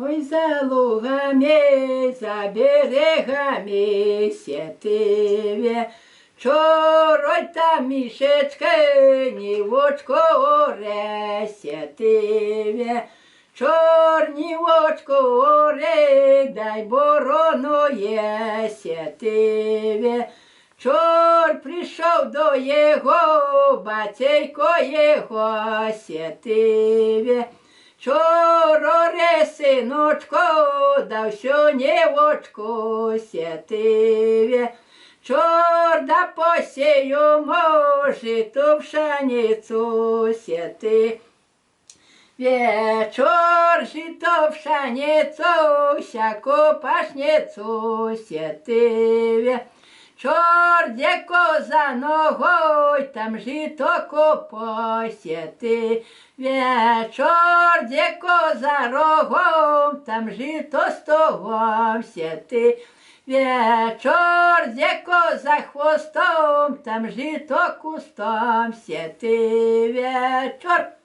Ой, за лугами, за берегами сетиве, чорой там мішечки, нівочко оре сетиве, чорні очко оре, дай бороноє сетиве. Чор прийшов до його, батько його сетиве. Чороре, синочко, дав сьонєвочку сєтиве. Чор да посіємо, житу пшеницю сєтиве. Чор жито пшеницю, всяку пашницю сєтиве. Чор де коза ногой, там жито копо сєтиве. Чор де коза рогом, там жито стогом сєтиве. Чор де коза хвостом, там жито кустом сєтиве. Чор